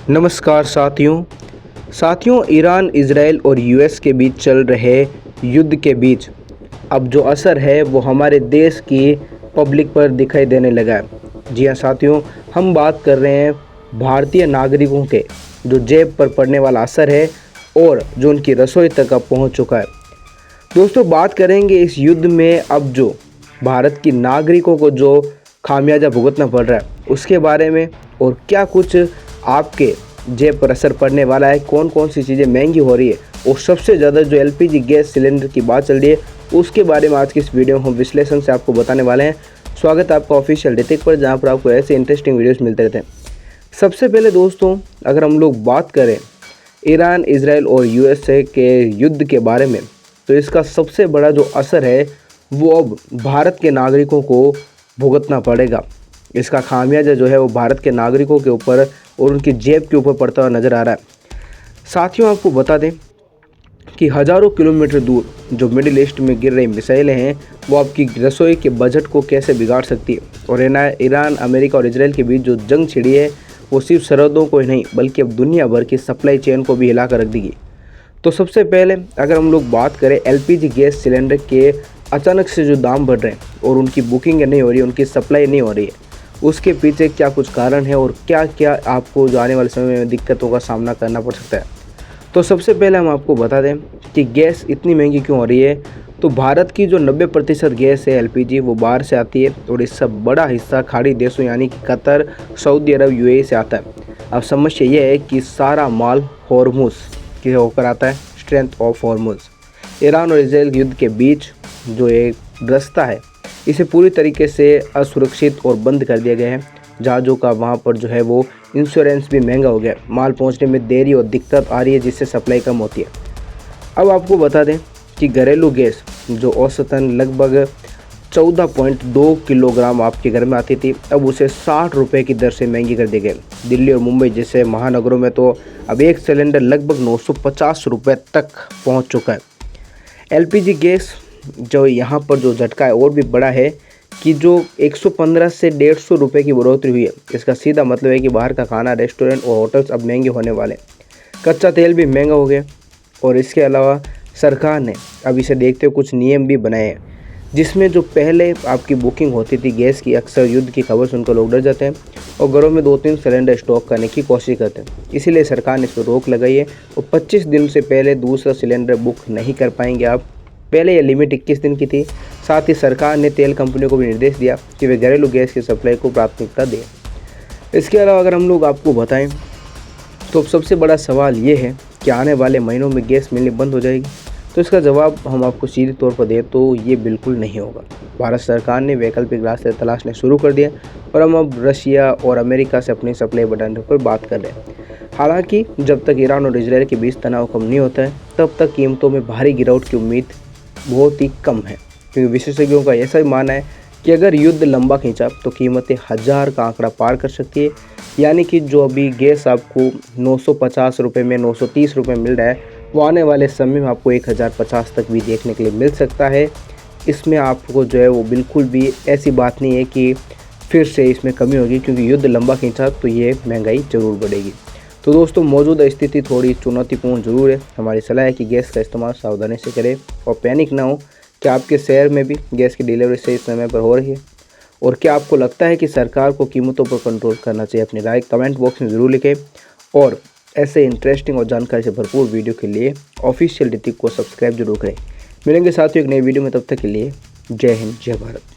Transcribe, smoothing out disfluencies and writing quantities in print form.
नमस्कार साथियों Iran Israel और यूएस के बीच चल रहे युद्ध के बीच अब जो असर है वो हमारे देश की पब्लिक पर दिखाई देने लगा है। जी हाँ साथियों, हम बात कर रहे हैं भारतीय नागरिकों के जो जेब पर पड़ने वाला असर है और जो उनकी रसोई तक अब पहुंच चुका है। दोस्तों, बात करेंगे इस युद्ध में अब जो भारत की नागरिकों को जो खामियाजा भुगतना पड़ रहा है उसके बारे में, और क्या कुछ आपके जेब पर असर पड़ने वाला है, कौन कौन सी चीज़ें महंगी हो रही है और सबसे ज़्यादा जो एलपीजी गैस सिलेंडर की बात चल रही है उसके बारे में आज की इस वीडियो में हम विश्लेषण से आपको बताने वाले हैं। स्वागत है आपका ऑफिशियल ऋतिक पर, जहां पर आपको ऐसे इंटरेस्टिंग वीडियोस मिलते रहते हैं। सबसे पहले दोस्तों, अगर हम लोग बात करें ईरान इजराइल और यूएसए के युद्ध के बारे में, तो इसका सबसे बड़ा जो असर है वो अब भारत के नागरिकों को भुगतना पड़ेगा। इसका खामियाजा जो है वो भारत के नागरिकों के ऊपर और उनकी जेब के ऊपर पड़ता हुआ नज़र आ रहा है। साथियों, आपको बता दें कि हज़ारों किलोमीटर दूर जो मिडिल ईस्ट में गिर रही मिसाइलें हैं वो आपकी रसोई के बजट को कैसे बिगाड़ सकती है। और ईरान, अमेरिका और इजराइल के बीच जो जंग छिड़ी है वो सिर्फ सरहदों को ही नहीं बल्कि अब दुनिया भर की सप्लाई चेन को भी हिला कर रख देगी। तो सबसे पहले अगर हम लोग बात करें एलपीजी गैस सिलेंडर के अचानक से जो दाम बढ़ रहे हैं और उनकी बुकिंग नहीं हो रही है, उनकी सप्लाई नहीं हो रही है, उसके पीछे क्या कुछ कारण है और क्या क्या आपको जो आने वाले समय में दिक्कतों का सामना करना पड़ सकता है। तो सबसे पहले हम आपको बता दें कि गैस इतनी महंगी क्यों हो रही है। तो भारत की जो 90% गैस है एलपीजी वो बाहर से आती है और इसका बड़ा हिस्सा खाड़ी देशों यानी कि कतर, सऊदी अरब, यूएई से आता है। अब समस्या ये है कि सारा माल हॉर्मुज के होकर आता है, स्ट्रेंथ ऑफ हॉर्मुज। ईरान और इजराइल युद्ध के बीच जो एक रास्ता है इसे पूरी तरीके से असुरक्षित और बंद कर दिया गया है। जहाज़ों का वहाँ पर जो है वो इंश्योरेंस भी महंगा हो गया, माल पहुँचने में देरी और दिक्कत आ रही है जिससे सप्लाई कम होती है। अब आपको बता दें कि घरेलू गैस जो औसतन लगभग 14.2 किलोग्राम आपके घर में आती थी, अब उसे 60 रुपये की दर से महंगी कर दी गई। दिल्ली और मुंबई जैसे महानगरों में तो अब एक सिलेंडर लगभग 950 रुपये तक पहुँच चुका है। एलपीजी गैस जो यहाँ पर जो झटका है और भी बड़ा है कि जो 115 से 150 रुपये की बढ़ोतरी हुई है। इसका सीधा मतलब है कि बाहर का खाना, रेस्टोरेंट और होटल्स अब महंगे होने वाले। कच्चा तेल भी महंगा हो गया और इसके अलावा सरकार ने अब इसे देखते हुए कुछ नियम भी बनाए हैं जिसमें जो पहले आपकी बुकिंग होती थी गैस की, अक्सर युद्ध की खबर सुनकर लोग डर जाते हैं और घरों में 2-3 सिलेंडर स्टॉक करने की कोशिश करते हैं। इसीलिए सरकार ने इस पर रोक लगाई है और 25 दिन से पहले दूसरा सिलेंडर बुक नहीं कर पाएंगे आप। पहले यह लिमिट 21 दिन की थी। साथ ही सरकार ने तेल कंपनियों को भी निर्देश दिया कि वे घरेलू गैस की सप्लाई को प्राथमिकता दें। इसके अलावा अगर हम लोग आपको बताएं तो सबसे बड़ा सवाल ये है कि आने वाले महीनों में गैस मिलनी बंद हो जाएगी। तो इसका जवाब हम आपको सीधे तौर पर दें तो ये बिल्कुल नहीं होगा। भारत सरकार ने वैकल्पिक रास्ते तलाशने शुरू कर दिए और हम अब रशिया और अमेरिका से अपनी सप्लाई बढ़ाने पर बात कर रहे हैं। हालांकि जब तक ईरान और इजराइल के बीच तनाव कम नहीं होता है तब तक कीमतों में भारी गिरावट की उम्मीद बहुत ही कम है, क्योंकि विशेषज्ञों का ऐसा ही मानना है कि अगर युद्ध लंबा खींचा तो कीमतें 1000 का आंकड़ा पार कर सकती है। यानी कि जो अभी गैस आपको 950 रुपये में 930 रुपये मिल रहा है वो आने वाले समय में आपको 1050 तक भी देखने के लिए मिल सकता है। इसमें आपको जो है वो बिल्कुल भी ऐसी बात नहीं है कि फिर से इसमें कमी होगी, क्योंकि युद्ध लंबा खींचा तो ये महंगाई ज़रूर बढ़ेगी। तो दोस्तों, मौजूदा स्थिति थोड़ी चुनौतीपूर्ण ज़रूर है। हमारी सलाह है कि गैस का इस्तेमाल सावधानी से करें और पैनिक ना हो। क्या आपके शहर में भी गैस की डिलीवरी सही समय पर हो रही है और क्या आपको लगता है कि सरकार को कीमतों पर कंट्रोल करना चाहिए? अपनी राय कमेंट बॉक्स में ज़रूर लिखें और ऐसे इंटरेस्टिंग और जानकारी से भरपूर वीडियो के लिए ऑफिशियल ऋतिक को सब्सक्राइब जरूर करें। मिलेंगे साथियों एक नई वीडियो में, तब तक के लिए जय हिंद, जय भारत।